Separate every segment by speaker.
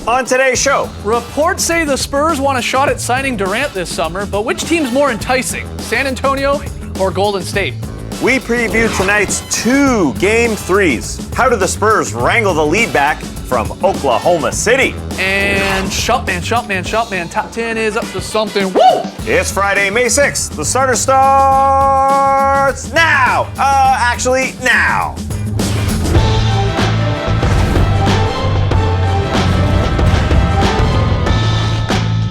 Speaker 1: On today's show,
Speaker 2: Reports say the Spurs want a shot at signing Durant this summer, but which team's more enticing, San Antonio or Golden State?
Speaker 1: we preview tonight's 2 Game 3s. How do the Spurs wrangle the lead back from Oklahoma City?
Speaker 2: And Shopman, top 10 is up to something. Woo!
Speaker 1: It's Friday, May 6th. The starter starts now. Actually, now.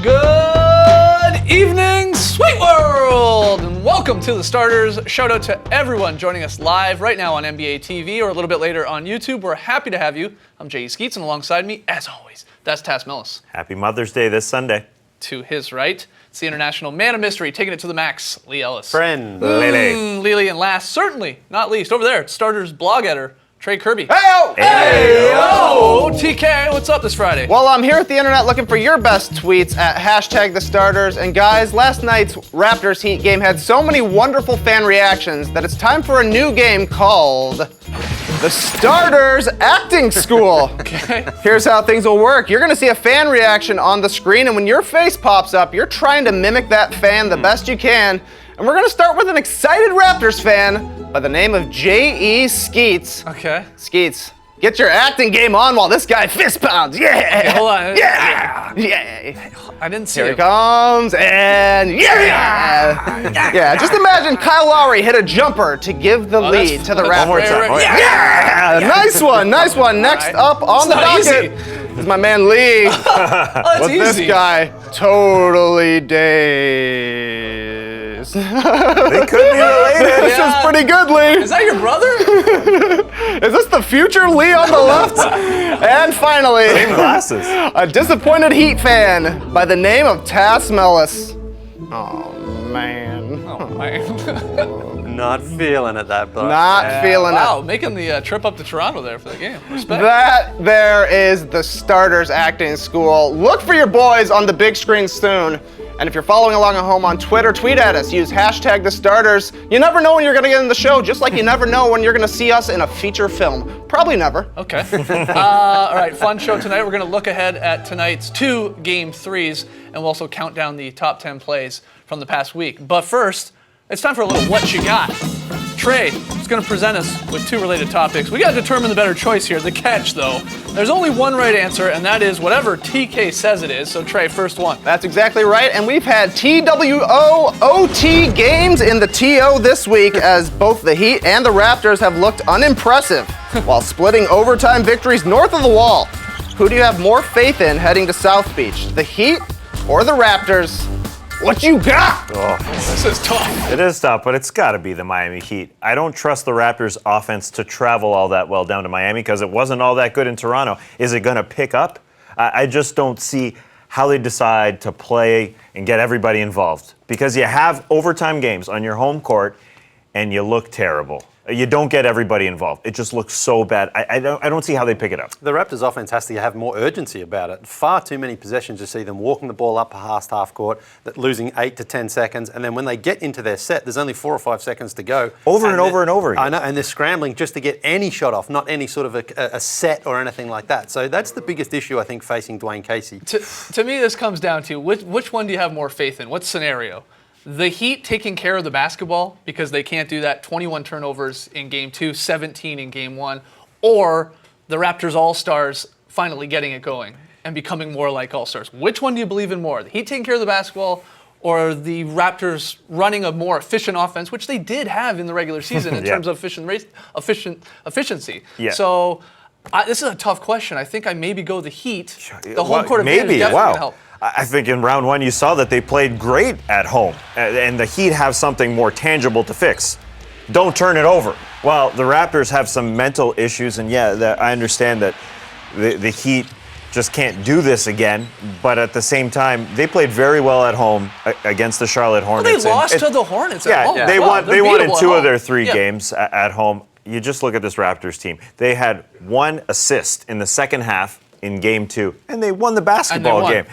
Speaker 2: Good evening, Sweet World, and welcome to the Starters. Shout out to everyone joining us live right now on NBA TV or a little bit later on YouTube. We're happy to have you. I'm Jay Skeets, and alongside me, as always, that's Tass Millis.
Speaker 1: Happy Mother's Day this Sunday.
Speaker 2: To his right, it's the international man of mystery, taking it to the max, Lee Ellis.
Speaker 3: Friend.
Speaker 2: Lily, and last, certainly not least, over there, Starters blog editor, Trey Kirby.
Speaker 3: Hey-o!
Speaker 2: Hey-o! TK, what's up this Friday?
Speaker 3: Well, I'm here at the internet looking for your best tweets at #TheStarters. And guys, last night's Raptors Heat game had so many wonderful fan reactions that it's time for a new game called The Starters Acting School.
Speaker 2: Okay.
Speaker 3: Here's how things will work. You're gonna see a fan reaction on the screen, and when your face pops up, you're trying to mimic that fan the best you can. And we're gonna start with an excited Raptors fan by the name of J.E. Skeets.
Speaker 2: Okay.
Speaker 3: Skeets, get your acting game on while this guy fist pounds. Yeah!
Speaker 2: Okay, hold on.
Speaker 3: Yeah! Yeah!
Speaker 2: I didn't see
Speaker 3: Here
Speaker 2: it.
Speaker 3: it comes, and yeah! Yeah, just imagine Kyle Lowry hit a jumper to give the lead to the Raptors.
Speaker 1: One more time.
Speaker 2: Right.
Speaker 3: Yeah! Nice one, nice one. Next
Speaker 2: right.
Speaker 3: up on the
Speaker 2: not
Speaker 3: docket is my man Lee.
Speaker 2: Oh, it's
Speaker 3: With
Speaker 2: easy.
Speaker 3: this guy, totally dazed.
Speaker 1: They could be related.
Speaker 3: This is pretty good, Lee.
Speaker 2: Is that your brother?
Speaker 3: Is this the future Lee on the left? And finally,
Speaker 1: Same glasses.
Speaker 3: a disappointed Heat fan by the name of Tass Millis. Oh, man.
Speaker 2: Oh, man.
Speaker 4: Not feeling it, that bloke.
Speaker 3: Not feeling
Speaker 2: Wow,
Speaker 3: it.
Speaker 2: making the trip up to Toronto there for the game. Respect.
Speaker 3: That there is the Starters Acting School. Look for your boys on the big screen soon. And if you're following along at home on Twitter, tweet at us. Use #TheStarters. You never know when you're going to get in the show, just like you never know when you're going to see us in a feature film. Probably never.
Speaker 2: Okay. All right, fun show tonight. We're going to look ahead at tonight's 2 Game 3s, and we'll also count down the top 10 plays from the past week. But first, it's time for a little What You Got. Trey is going to present us with 2 related topics. We got to determine the better choice here. The catch, though, there's only one right answer, and that is whatever TK says it is. So, Trey, first one.
Speaker 3: That's exactly right, and we've had TWO-OT games in the TO this week as both the Heat and the Raptors have looked unimpressive while splitting overtime victories north of the wall. Who do you have more faith in heading to South Beach, the Heat or the Raptors? What you got?
Speaker 2: This is tough.
Speaker 1: It is tough, but it's got to be the Miami Heat. I don't trust the Raptors' offense to travel all that well down to Miami because it wasn't all that good in Toronto. Is it going to pick up? I just don't see how they decide to play and get everybody involved because you have overtime games on your home court and you look terrible. You don't get everybody involved. It just looks so bad. I don't see how they pick it up.
Speaker 4: The Raptors offense has to have more urgency about it. Far too many possessions you see them walking the ball up past half court, losing 8 to 10 seconds, and then when they get into their set, there's only 4 or 5 seconds to go.
Speaker 1: Over and over again.
Speaker 4: I know, and they're scrambling just to get any shot off, not any sort of a set or anything like that. So that's the biggest issue, I think, facing Dwayne Casey.
Speaker 2: To me, this comes down to which one do you have more faith in? What scenario? The Heat taking care of the basketball because they can't do that, 21 turnovers in Game 2, 17 in Game 1, or the Raptors All-Stars finally getting it going and becoming more like All-Stars. Which one do you believe in more? The Heat taking care of the basketball or the Raptors running a more efficient offense, which they did have in the regular season in terms of efficiency.
Speaker 1: Yeah.
Speaker 2: So this is a tough question. I think I maybe go the Heat. The home court advantage
Speaker 1: Maybe,
Speaker 2: definitely
Speaker 1: wow.
Speaker 2: going to help.
Speaker 1: I think in round 1 you saw that they played great at home, and the Heat have something more tangible to fix. Don't turn it over. Well, the Raptors have some mental issues, and I understand that the Heat just can't do this again, but at the same time, they played very well at home against the Charlotte Hornets.
Speaker 2: Well, they lost to the Hornets at home.
Speaker 1: They
Speaker 2: Wow,
Speaker 1: won.
Speaker 2: they're
Speaker 1: They won in
Speaker 2: beatable at
Speaker 1: 2 of
Speaker 2: home.
Speaker 1: their 3 games at home. You just look at this Raptors team. They had 1 assist in the second half in Game 2, and they won the basketball game.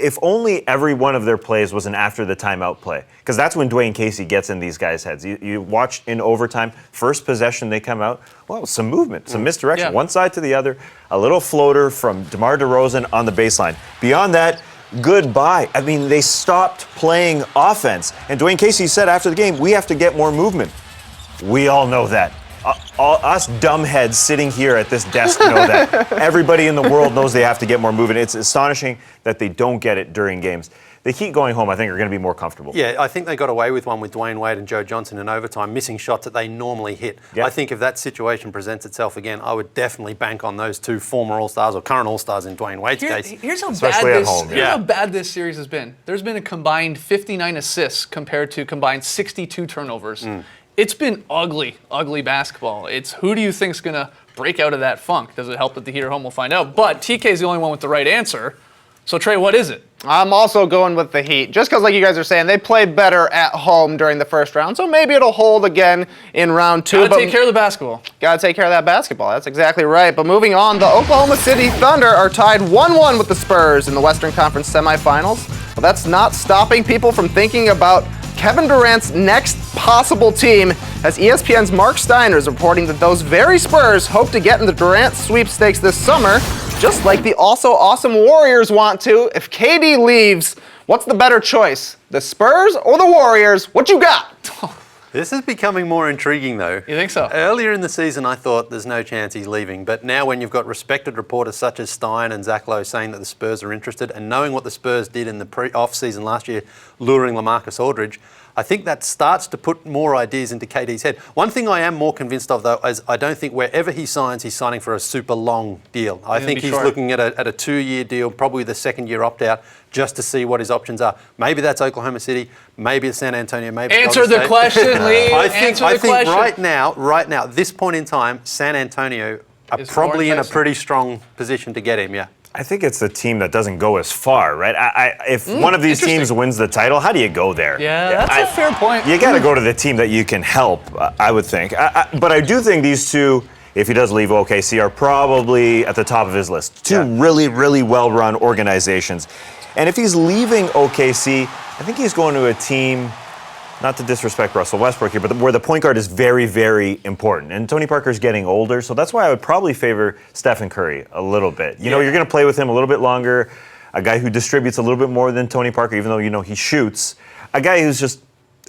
Speaker 1: if only every one of their plays was an after the timeout play, because that's when Dwayne Casey gets in these guys' heads. You watch in overtime, first possession they come out, well, some movement, some misdirection, one side to the other, a little floater from DeMar DeRozan on the baseline. Beyond that, goodbye. I mean, they stopped playing offense. And Dwayne Casey said after the game, we have to get more movement. We all know that. Us dumbheads sitting here at this desk know that. Everybody in the world knows they have to get more movement. It's astonishing that they don't get it during games. The Heat going home, I think, are going to be more comfortable.
Speaker 4: Yeah, I think they got away with one with Dwayne Wade and Joe Johnson in overtime, missing shots that they normally hit.
Speaker 1: Yep.
Speaker 4: I think if that situation presents itself again, I would definitely bank on those two former All-Stars or current All-Stars in Dwayne Wade's case.
Speaker 2: Here's how
Speaker 1: Especially at home,
Speaker 2: here's how bad this series has been. There's been a combined 59 assists compared to combined 62 turnovers. It's been ugly, ugly basketball. It's who do you think's going to break out of that funk? Does it help that the Heat are home? We'll find out. But TK's the only one with the right answer. So Trey, what is it?
Speaker 3: I'm also going with the Heat, just because, like you guys are saying, they played better at home during the first round, so maybe it'll hold again in round 2.
Speaker 2: Gotta take care of the basketball.
Speaker 3: Gotta take care of that basketball. That's exactly right. But moving on, the Oklahoma City Thunder are tied 1-1 with the Spurs in the Western Conference semifinals. But that's not stopping people from thinking about Kevin Durant's next possible team, as ESPN's Mark Steiner is reporting that those very Spurs hope to get in the Durant sweepstakes this summer, just like the also awesome Warriors want to. If KD leaves, what's the better choice? The Spurs or the Warriors? What you got?
Speaker 4: This is becoming more intriguing, though.
Speaker 2: You think so?
Speaker 4: Earlier in the season, I thought there's no chance he's leaving. But now when you've got respected reporters such as Stein and Zach Lowe saying that the Spurs are interested, and knowing what the Spurs did in the off-season last year, luring LaMarcus Aldridge, I think that starts to put more ideas into KD's head. One thing I am more convinced of, though, is I don't think wherever he signs, he's signing for a super long deal. I think he's looking at a 2-year deal, probably the second year opt-out, just to see what his options are. Maybe that's Oklahoma City, maybe it's San Antonio, maybe it's
Speaker 2: Answer the question, Lee.
Speaker 4: I think
Speaker 2: question.
Speaker 4: right now, this point in time, San Antonio are
Speaker 2: Is
Speaker 4: probably
Speaker 2: more
Speaker 4: in a
Speaker 2: enticing.
Speaker 4: pretty strong position to get him, yeah.
Speaker 1: I think it's the team that doesn't go as far, right? If one of these teams
Speaker 2: interesting.
Speaker 1: wins the title, how do you go there?
Speaker 2: Yeah, that's a fair point.
Speaker 1: You got to go to the team that you can help, I would think. But I do think these two, if he does leave OKC, are probably at the top of his list. Two really, really well-run organizations. And if he's leaving OKC, I think he's going to a team, not to disrespect Russell Westbrook here, but where the point guard is very, very important. And Tony Parker's getting older, so that's why I would probably favor Stephen Curry a little bit. You know, you're going to play with him a little bit longer, a guy who distributes a little bit more than Tony Parker, even though, you know, he shoots. A guy who's just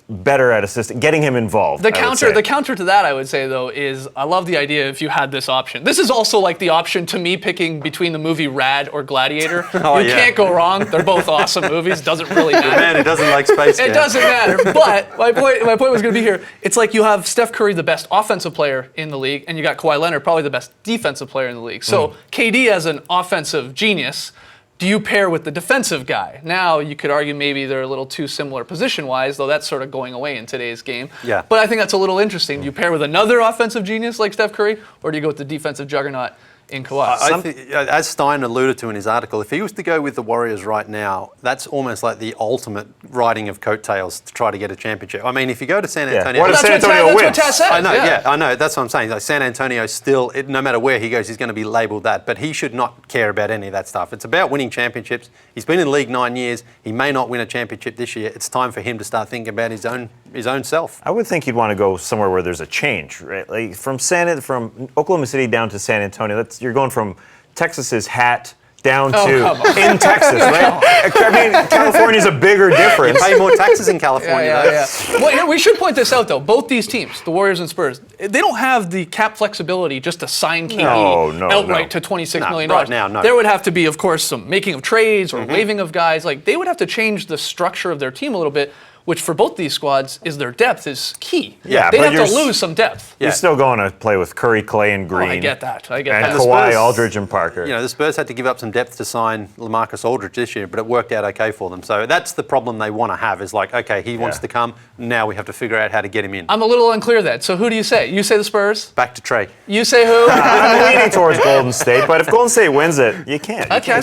Speaker 1: better at assisting, getting him involved.
Speaker 2: The counter to that, I would say, though, is I love the idea if you had this option. This is also like the option to me picking between the movie Rad or Gladiator. You can't go wrong. They're both awesome movies. Doesn't really matter.
Speaker 4: Man, it doesn't like space.
Speaker 2: It doesn't matter. But my point was going to be here. It's like you have Steph Curry, the best offensive player in the league, and you got Kawhi Leonard, probably the best defensive player in the league. So KD as an offensive genius, do you pair with the defensive guy? Now, you could argue maybe they're a little too similar position-wise, though that's sort of going away in today's game.
Speaker 4: Yeah.
Speaker 2: But I think that's a little interesting. Do you pair with another offensive genius like Steph Curry, or do you go with the defensive juggernaut in Kawhi?
Speaker 4: I think, as Stein alluded to in his article, if he was to go with the Warriors right now, that's almost like the ultimate riding of coattails to try to get a championship. I mean, if you go to San Antonio...
Speaker 1: What if San Antonio wins?
Speaker 2: That's what Taz said.
Speaker 4: I know. That's what I'm saying. Like San Antonio still, no matter where he goes, he's going to be labelled that. But he should not care about any of that stuff. It's about winning championships. He's been in the league 9 years. He may not win a championship this year. It's time for him to start thinking about his own self.
Speaker 1: I would think he'd want to go somewhere where there's a change, right? Like from Oklahoma City down to San Antonio, you're going from Texas's hat down to in Texas, right? I mean, California's a bigger difference.
Speaker 4: You pay more taxes in California, though.
Speaker 2: Well, here, we should point this out, though. Both these teams, the Warriors and Spurs, they don't have the cap flexibility just to sign KD outright to $26 million.
Speaker 4: Right now, no.
Speaker 2: There would have to be, of course, some making of trades or waiving of guys. Like, they would have to change the structure of their team a little bit, which for both these squads is their depth is key.
Speaker 1: Yeah,
Speaker 2: they'd
Speaker 1: but
Speaker 2: have to lose some depth.
Speaker 1: You're still going to play with Curry, Clay, and Green.
Speaker 2: I get that.
Speaker 1: And
Speaker 2: that.
Speaker 1: Kawhi,
Speaker 4: Spurs,
Speaker 1: Aldridge, and Parker.
Speaker 4: You know, the Spurs had to give up some depth to sign LaMarcus Aldridge this year, but it worked out okay for them. So that's the problem they want to have is like, okay, he wants to come. Now we have to figure out how to get him in.
Speaker 2: I'm a little unclear then. So who do you say? You say the Spurs?
Speaker 4: Back to Trey.
Speaker 2: You say who?
Speaker 1: I'm leaning towards Golden State, but if Golden State wins it, you can't.
Speaker 2: Okay,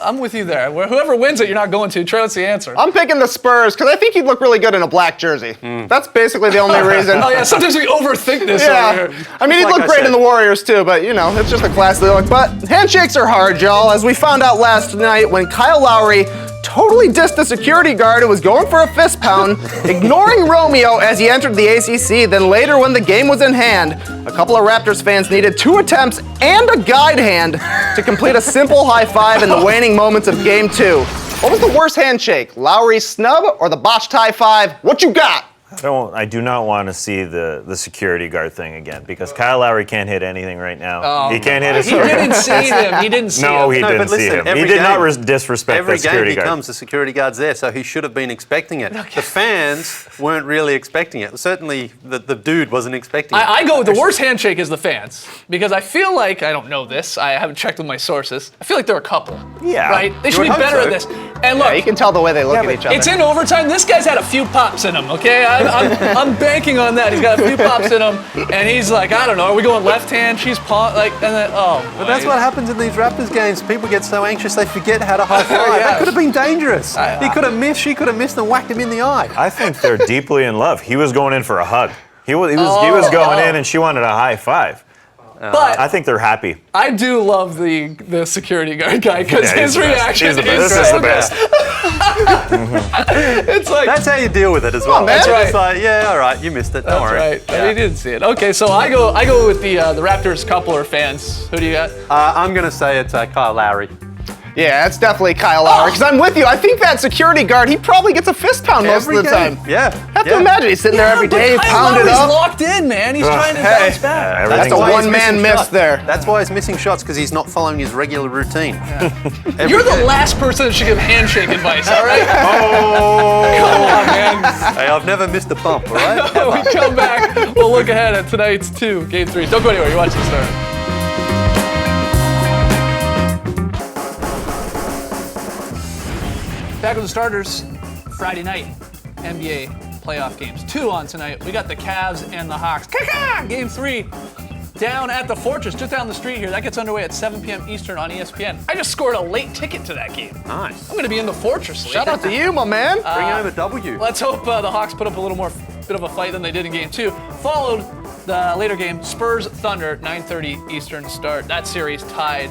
Speaker 2: I'm with you there. Whoever wins it, you're not going to. Trey, what's the answer?
Speaker 3: I'm picking the Spurs because I think he'd look really good in a black jersey. That's basically the only reason.
Speaker 2: Oh yeah, sometimes we overthink this
Speaker 3: Yeah,
Speaker 2: over here.
Speaker 3: I mean, he'd
Speaker 4: Like
Speaker 3: look
Speaker 4: I
Speaker 3: great
Speaker 4: said.
Speaker 3: in the Warriors too, but you know, it's just a classy look. But handshakes are hard, y'all, as we found out last night when Kyle Lowry totally dissed the security guard who was going for a fist pound, ignoring Romeo as he entered the ACC. Then later, when the game was in hand, a couple of Raptors fans needed 2 attempts and a guide hand to complete a simple high five in the waning moments of Game 2. What was the worst handshake, Lowry's snub or the botched high five? What you got?
Speaker 1: I do not want to see the security guard thing again because Kyle Lowry can't hit anything right now. He can't hit his
Speaker 2: He didn't see them. He didn't see
Speaker 1: No,
Speaker 2: them.
Speaker 1: he
Speaker 4: No,
Speaker 1: didn't
Speaker 4: but
Speaker 1: see
Speaker 4: listen,
Speaker 1: him. He
Speaker 4: every
Speaker 1: did not
Speaker 4: game-
Speaker 1: disrespect
Speaker 4: Every
Speaker 1: that security
Speaker 4: game he
Speaker 1: guard.
Speaker 4: comes, the security guard's there, so he should have been expecting it. The fans weren't really expecting it. Certainly, the dude wasn't expecting it.
Speaker 2: I go with the worst handshake is the fans because I feel like I don't know this. I haven't checked with my sources. I feel like they're a couple.
Speaker 1: Yeah.
Speaker 2: Right? They
Speaker 4: You
Speaker 2: should
Speaker 4: would
Speaker 2: be
Speaker 4: hope
Speaker 2: better
Speaker 4: so.
Speaker 2: at this. And look,
Speaker 3: Yeah, you can tell the way they look at each other.
Speaker 2: it's in overtime. This guy's had a few pops in him, okay? I'm banking on that. He's got a few pops in him, and he's like, I don't know, are we going left hand? She's paw, like, and then,
Speaker 4: But that's what happens in these Raptors games. People get so anxious they forget how to high five.
Speaker 2: Yeah.
Speaker 4: That could have been dangerous. He could have missed, she could have missed and whacked him in the eye.
Speaker 1: I think they're deeply in love. He was going in for a hug. He was going in and she wanted a high five.
Speaker 2: But
Speaker 1: I think they're happy.
Speaker 2: I do love the security guard guy because
Speaker 1: Yeah,
Speaker 2: his
Speaker 1: he's the best.
Speaker 2: reaction
Speaker 1: He's the best.
Speaker 2: is
Speaker 1: This is
Speaker 2: so
Speaker 1: the best.
Speaker 2: good. It's like,
Speaker 4: That's how you deal with it as well.
Speaker 3: on, man.
Speaker 4: It's
Speaker 2: That's
Speaker 4: like, yeah, all right, you missed it. Don't
Speaker 2: that's
Speaker 4: worry.
Speaker 2: right.
Speaker 4: Yeah.
Speaker 2: He didn't see it. Okay, so I go with the Raptors couple or fans. Who do you got?
Speaker 4: I'm going to say it's Kyle Lowry.
Speaker 3: Yeah, it's definitely Kyle Lowry, because I'm with you. I think that security guard, he probably gets a fist pound most
Speaker 4: Every
Speaker 3: of the
Speaker 4: game.
Speaker 3: time.
Speaker 4: Yeah.
Speaker 3: Have to imagine he's sitting there every day,
Speaker 2: Kyle
Speaker 3: pounded
Speaker 2: Lowry's
Speaker 3: up.
Speaker 2: locked in, man. He's trying to
Speaker 3: hey.
Speaker 2: bounce back.
Speaker 1: Yeah,
Speaker 3: That's a
Speaker 1: everything's-
Speaker 4: why he's
Speaker 3: one-man
Speaker 4: missing
Speaker 3: miss
Speaker 4: shots.
Speaker 3: there.
Speaker 4: That's why he's missing shots, because he's not following his regular routine. Every
Speaker 2: You're the
Speaker 4: game.
Speaker 2: last person that should give handshake advice, all right?
Speaker 4: Oh!
Speaker 2: Come on, man.
Speaker 4: Hey, I've never missed a bump, all right?
Speaker 2: When we come back, we'll look ahead at tonight's Game 3. Don't go anywhere. You're watching Star. Back with the starters. Friday night, NBA playoff games. 2 on tonight. We got the Cavs and the Hawks. Game 3 down at the Fortress, just down the street here. That gets underway at 7 p.m. Eastern on ESPN. I just scored a late ticket to that game.
Speaker 4: Nice.
Speaker 2: I'm going to be in the Fortress.
Speaker 3: Shout out to you, my man.
Speaker 4: Bring home a W.
Speaker 2: Let's hope the Hawks put up a little more bit of a fight than they did in Game 2. Followed the later game, Spurs Thunder, 9:30 Eastern start. That series tied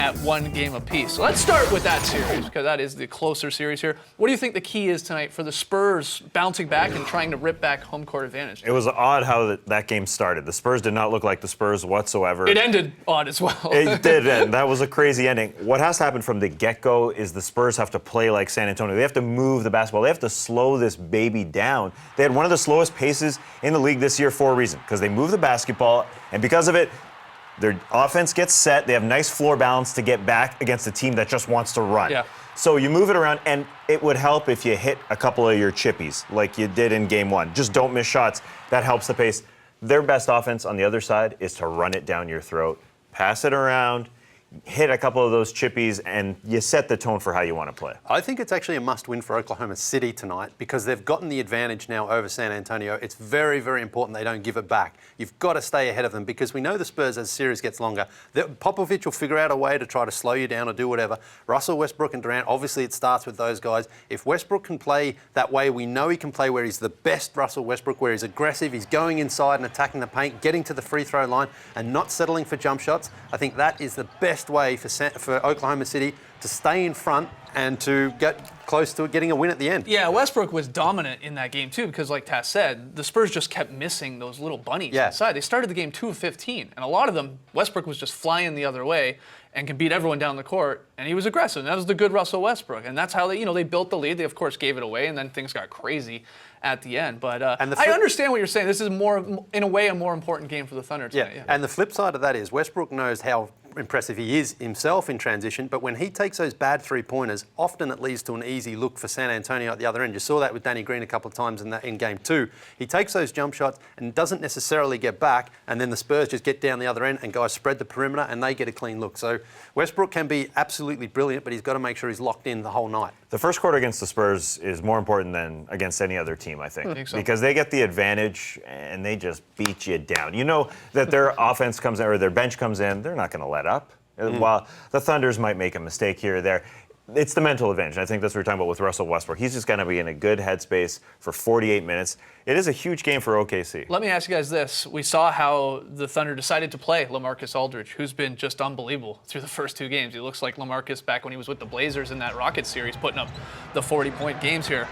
Speaker 2: at 1 game apiece. So let's start with that series because that is the closer series here. What do you think the key is tonight for the Spurs bouncing back and trying to rip back home court advantage?
Speaker 1: It was odd how that game started. The Spurs did not look like the Spurs whatsoever.
Speaker 2: It ended odd as well.
Speaker 1: It did end. That was a crazy ending. What has to happen from the get-go is the Spurs have to play like San Antonio. They have to move the basketball. They have to slow this baby down. They had one of the slowest paces in the league this year for a reason, because they move the basketball, and because of it, their offense gets set. They have nice floor balance to get back against a team that just wants to run.
Speaker 2: Yeah.
Speaker 1: So you move it around, and it would help if you hit a couple of your chippies like you did in Game 1. Just don't miss shots. That helps the pace. Their best offense on the other side is to run it down your throat, pass it around, hit a couple of those chippies, and you set the tone for how you want to play.
Speaker 4: I think it's actually a must-win for Oklahoma City tonight because they've gotten the advantage now over San Antonio. It's very, very important they don't give it back. You've got to stay ahead of them because we know the Spurs, as the series gets longer, Popovich will figure out a way to try to slow you down or do whatever. Russell Westbrook and Durant, obviously it starts with those guys. If Westbrook can play that way, we know he can play where he's the best Russell Westbrook, where he's aggressive, he's going inside and attacking the paint, getting to the free throw line and not settling for jump shots. I think that is the best way for Oklahoma City to stay in front and to get close to getting a win at the end.
Speaker 2: Yeah, Westbrook was dominant in that game too because, like Tass said, the Spurs just kept missing those little bunnies inside. They started the game 2 of 15, and a lot of them, Westbrook was just flying the other way and can beat everyone down the court, and he was aggressive. And that was the good Russell Westbrook, and that's how they built the lead. They of course gave it away, and then things got crazy at the end. But I understand what you're saying. This is more, in a way, a more important game for the Thunder tonight.
Speaker 4: Yeah, and the flip side of that is Westbrook knows how impressive he is himself in transition, but when he takes those bad three-pointers, often it leads to an easy look for San Antonio at the other end. You saw that with Danny Green a couple of times in Game 2. He takes those jump shots and doesn't necessarily get back, and then the Spurs just get down the other end and guys spread the perimeter and they get a clean look. So Westbrook can be absolutely brilliant, but he's got to make sure he's locked in the whole night.
Speaker 1: The first quarter against the Spurs is more important than against any other team, I think.
Speaker 2: So?
Speaker 1: Because they get the advantage and they just beat you down. You know that their offense comes in or their bench comes in, they're not going to let up. While the Thunders might make a mistake here or there, it's the mental advantage. I think that's what we're talking about with Russell Westbrook. He's just going to be in a good headspace for 48 minutes. It is a huge game for OKC.
Speaker 2: Let me ask you guys this. We saw how the Thunder decided to play LaMarcus Aldridge, who's been just unbelievable through the first 2 games. He looks like LaMarcus back when he was with the Blazers in that Rockets series, putting up the 40-point games here.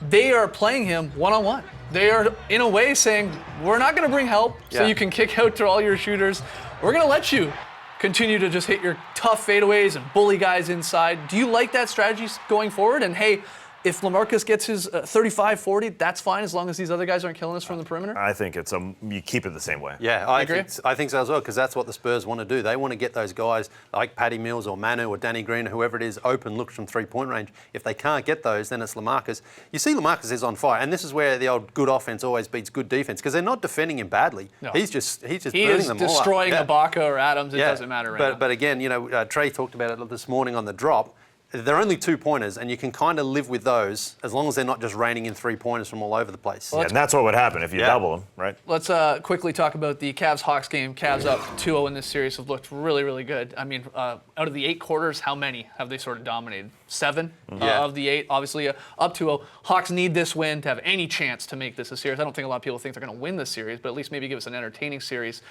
Speaker 2: They are playing him one-on-one. They are, in a way, saying, we're not going to bring help so you can kick out to all your shooters. We're going to let you continue to just hit your tough fadeaways and bully guys inside. Do you like that strategy going forward? And hey, if LaMarcus gets his 35-40, that's fine as long as these other guys aren't killing us from the perimeter?
Speaker 1: I think you keep it the same way.
Speaker 4: Yeah, I think so as well, because that's what the Spurs want to do. They want to get those guys like Patty Mills or Manu or Danny Green or whoever it is open looks from three-point range. If they can't get those, then it's LaMarcus. You see LaMarcus is on fire, and this is where the old good offense always beats good defense, because they're not defending him badly.
Speaker 2: No.
Speaker 4: He's just
Speaker 2: He
Speaker 4: burning
Speaker 2: is
Speaker 4: them all up.
Speaker 2: destroying
Speaker 4: Yeah.
Speaker 2: Ibaka or Adams. It doesn't matter right now.
Speaker 4: But again, Trey talked about it this morning on the drop. They're only 2-pointers, and you can kind of live with those as long as they're not just raining in 3-pointers from all over the place.
Speaker 1: Yeah, and that's what would happen if you double them, right?
Speaker 2: Let's quickly talk about the Cavs-Hawks game. Cavs up 2-0 in this series have looked really, really good. I mean, out of the 8 quarters, how many have they sort of dominated? 7 of the 8. Obviously, up 2-0. Hawks need this win to have any chance to make this a series. I don't think a lot of people think they're going to win this series, but at least maybe give us an entertaining series.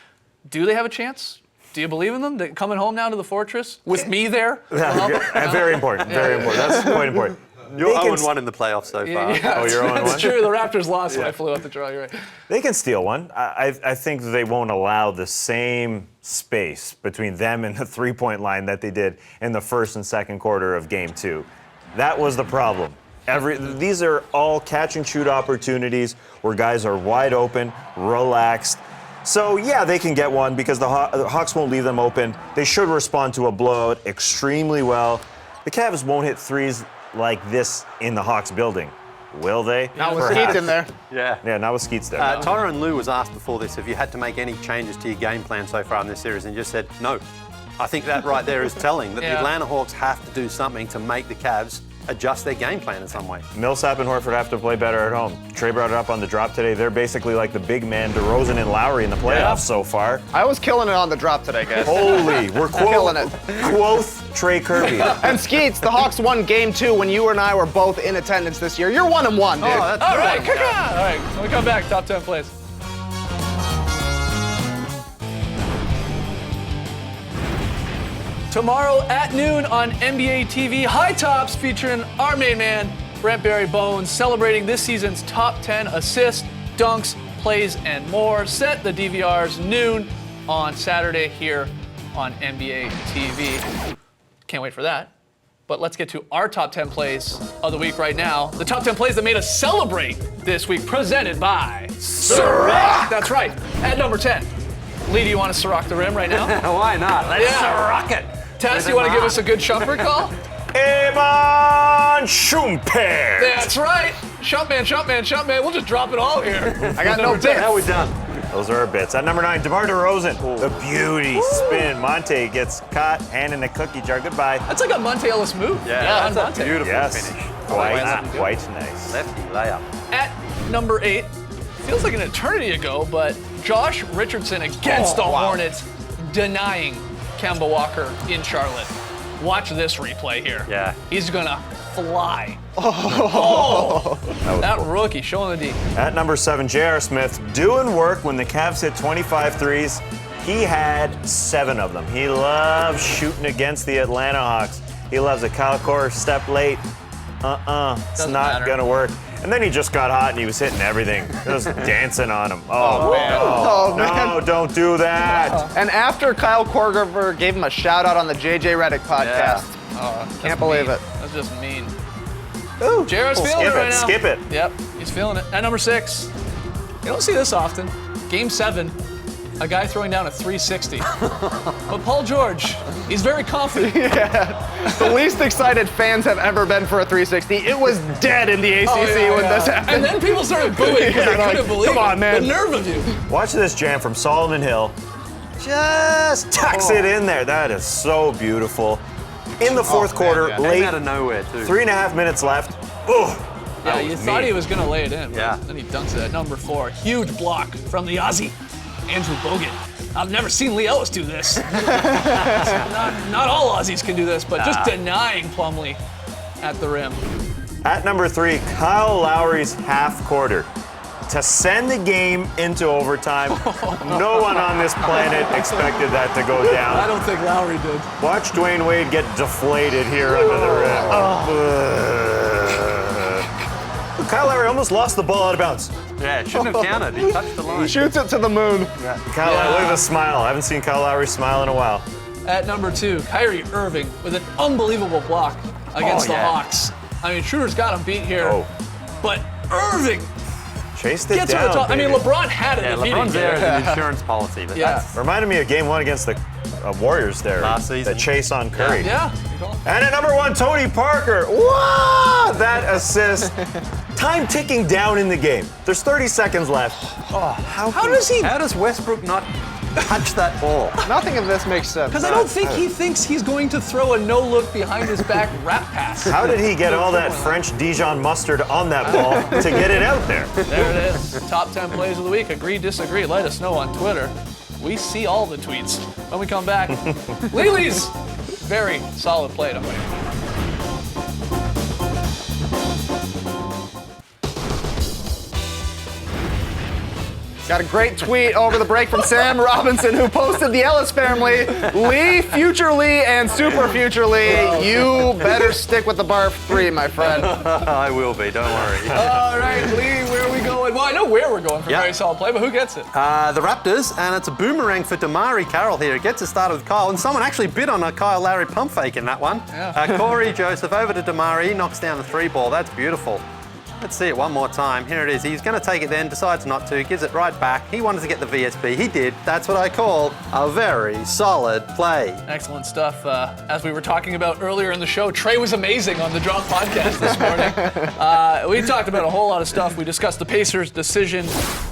Speaker 2: Do they have a chance? Do you believe in them? They're coming home now to the Fortress with me there?
Speaker 1: Very important. Very important. That's quite important.
Speaker 4: You're
Speaker 1: They can
Speaker 4: 0-1 in the playoffs so far.
Speaker 1: Oh, you're 0-1?
Speaker 2: That's true. The Raptors lost when I flew out the draw. You're right.
Speaker 1: They can steal one. I think they won't allow the same space between them and the three-point line that they did in the first and second quarter of Game 2. That was the problem. These are all catch-and-shoot opportunities where guys are wide open, relaxed. So, yeah, they can get one because the Hawks won't leave them open. They should respond to a blowout extremely well. The Cavs won't hit threes like this in the Hawks building. Will they?
Speaker 3: Not with Skeets in there.
Speaker 1: Yeah, not with Skeets there.
Speaker 4: Tyronn Lue was asked before this if you had to make any changes to your game plan so far in this series, and just said no. I think that right there is telling that the Atlanta Hawks have to do something to make the Cavs adjust their game plan in some way.
Speaker 1: Millsap and Horford have to play better at home. Trey brought it up on the drop today. They're basically like the big man DeRozan and Lowry in the playoffs so far.
Speaker 3: I was killing it on the drop today, guys.
Speaker 1: Holy, we're
Speaker 3: Killing it.
Speaker 1: Quoth Trey Kirby.
Speaker 3: And Skeets, the Hawks won Game 2 when you and I were both in attendance this year. You're 1-1, dude.
Speaker 4: Oh, that's
Speaker 2: All
Speaker 4: good.
Speaker 2: right, come on. All right, when we come back, top 10 plays. Tomorrow at noon on NBA TV, High Tops featuring our main man, Brent Barry Bones, celebrating this season's top 10 assists, dunks, plays, and more. Set the DVRs noon on Saturday here on NBA TV. Can't wait for that. But let's get to our top 10 plays of the week right now. The top 10 plays that made us celebrate this week, presented by Ciroc. That's right. At number 10. Lee, do you want to Ciroc the rim right now?
Speaker 4: Why not? Let's
Speaker 2: Yeah.
Speaker 4: Ciroc it.
Speaker 2: Tess, you want to give us a good Shumpert call?
Speaker 1: Evan Shumpert.
Speaker 2: That's right. Shumpman. We'll just drop it all here.
Speaker 3: I got no bits.
Speaker 4: How we done?
Speaker 1: Those are our bits. At number 9, DeMar DeRozan. The beauty spin. Monte gets caught, hand in the cookie jar. Goodbye.
Speaker 2: That's like a Monte Ellis move.
Speaker 4: Yeah, that's
Speaker 2: Monte.
Speaker 4: a beautiful
Speaker 1: Yes.
Speaker 4: finish.
Speaker 1: Quite
Speaker 4: Lefty
Speaker 1: nice.
Speaker 4: layup.
Speaker 2: At number 8, feels like an eternity ago, but Josh Richardson against the Hornets, denying Kemba Walker in Charlotte. Watch this replay here.
Speaker 4: Yeah.
Speaker 2: He's gonna fly. Oh. That rookie showing the D.
Speaker 1: At number 7, J.R. Smith doing work when the Cavs hit 25 threes. He had 7 of them. He loves shooting against the Atlanta Hawks. He loves a Kyle Korver step late. It's
Speaker 2: Doesn't
Speaker 1: not
Speaker 2: matter.
Speaker 1: gonna work. And then he just got hot and he was hitting everything. Just dancing on him. Oh, man.
Speaker 3: Oh, man.
Speaker 1: No, don't do that.
Speaker 3: And after Kyle Korver gave him a shout out on the JJ Redick podcast. Can't believe it.
Speaker 2: That's just mean.
Speaker 3: Ooh.
Speaker 2: Jared's feeling
Speaker 1: Skip
Speaker 2: it right
Speaker 1: it,
Speaker 2: now.
Speaker 1: skip it.
Speaker 2: Yep, he's feeling it. At number 6, you don't see this often. Game 7, a guy throwing down a 360. But Paul George, he's very confident.
Speaker 3: The least excited fans have ever been for a 360. It was dead in the ACC when this happened.
Speaker 2: And then people started booing because
Speaker 3: Yeah,
Speaker 2: they
Speaker 3: like,
Speaker 2: couldn't believe
Speaker 3: come on,
Speaker 2: it.
Speaker 3: man.
Speaker 2: The nerve of you.
Speaker 1: Watch this jam from Solomon Hill. Just tucks it in there. That is so beautiful. In the fourth quarter,
Speaker 3: yeah.
Speaker 4: Came
Speaker 1: late,
Speaker 4: out of nowhere, too.
Speaker 1: 3.5 minutes left. Ooh.
Speaker 2: Yeah, you thought he was going to lay it in.
Speaker 4: Yeah.
Speaker 2: Then he dunks it at number 4. Huge block from the Aussie, Andrew Bogut. I've never seen Lee Ellis do this. not all Aussies can do this, but just denying Plumlee at the rim.
Speaker 1: At number 3, Kyle Lowry's half quarter. To send the game into overtime, no one on this planet expected that to go
Speaker 2: I
Speaker 1: down.
Speaker 2: don't think Lowry did.
Speaker 1: Watch Dwayne Wade get deflated here under the rim. Kyle Lowry almost lost the ball out of bounds.
Speaker 4: Yeah, it shouldn't have counted. He touched the line.
Speaker 3: Shoots it to the moon.
Speaker 1: Kyle Lowry, look at the smile. I haven't seen Kyle Lowry smile in a while.
Speaker 2: At number 2, Kyrie Irving with an unbelievable block against the
Speaker 4: yeah.
Speaker 2: Hawks. I mean, Schroeder's got him beat here,
Speaker 1: Oh,
Speaker 2: but Irving
Speaker 1: chased it
Speaker 2: gets to the
Speaker 1: down,
Speaker 2: top. I mean,
Speaker 1: baby.
Speaker 2: LeBron had it
Speaker 4: Yeah,
Speaker 2: if he
Speaker 4: LeBron's
Speaker 2: didn't
Speaker 4: there
Speaker 2: get
Speaker 4: as
Speaker 2: it.
Speaker 4: an insurance policy, but
Speaker 2: Yeah.
Speaker 4: that's
Speaker 1: Reminded me of game 1 against the Warriors there.
Speaker 4: Last season.
Speaker 1: The chase on Curry.
Speaker 2: Yeah.
Speaker 1: And at number 1, Tony Parker. Wow, that assist. Time ticking down in the game. There's 30 seconds left. Oh, how
Speaker 4: How does Westbrook not touch that ball?
Speaker 3: Nothing of this makes sense.
Speaker 2: Because I don't think he thinks he's going to throw a no-look behind his back wrap pass.
Speaker 1: How did he get all that French Dijon mustard on that ball to get it out there?
Speaker 2: There it is. Top 10 plays of the week. Agree, disagree. Let us know on Twitter. We see all the tweets. When we come back, Lely's very solid play tonight.
Speaker 3: Got a great tweet over the break from Sam Robinson, who posted the Ellis family, Lee, future Lee, and super future Lee. You better stick with the barf 3, my friend.
Speaker 4: I will be, don't worry.
Speaker 2: All right, Lee, where are we going? Well, I know where we're going for
Speaker 4: Yeah.
Speaker 2: very solid play, but who gets it?
Speaker 4: The Raptors, and it's a boomerang for Damari Carroll here. It gets us started with Kyle, and someone actually bid on a Kyle Lowry pump fake in that one.
Speaker 2: Yeah.
Speaker 4: Corey Joseph over to Damari. He knocks down the 3 ball. That's beautiful. Let's see it one more time. Here it is. He's going to take it then, decides not to, gives it right back. He wanted to get the VSB. He did. That's what I call a very solid play.
Speaker 2: Excellent stuff. As we were talking about earlier in the show, Trey was amazing on the Drop podcast this morning. We talked about a whole lot of stuff. We discussed the Pacers' decision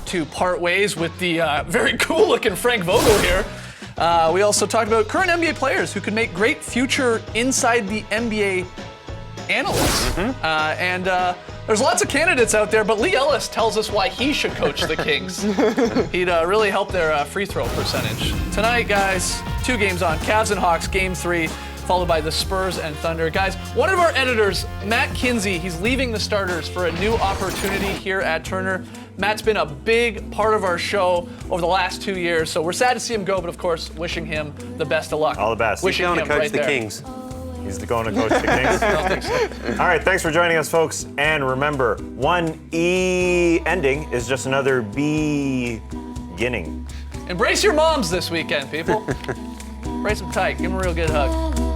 Speaker 2: to part ways with the very cool-looking Frank Vogel here. We also talked about current NBA players who could make great future inside the NBA analysts. There's lots of candidates out there, but Lee Ellis tells us why he should coach the Kings. He'd really help their free throw percentage. Tonight, guys, 2 games on. Cavs and Hawks, game 3, followed by the Spurs and Thunder. Guys, one of our editors, Matt Kinsey, he's leaving the starters for a new opportunity here at Turner. Matt's been a big part of our show over the last 2 years, so we're sad to see him go, but of course, wishing him the best of luck.
Speaker 1: All the best.
Speaker 2: Wishing
Speaker 4: Going to
Speaker 2: him
Speaker 4: coach
Speaker 2: right
Speaker 4: the
Speaker 2: there.
Speaker 4: Kings.
Speaker 1: He's going to coach the Kings.
Speaker 2: I don't think so.
Speaker 1: All right, thanks for joining us, folks. And remember, one E ending is just another beginning.
Speaker 2: Embrace your moms this weekend, people. Embrace them tight. Give them a real good hug.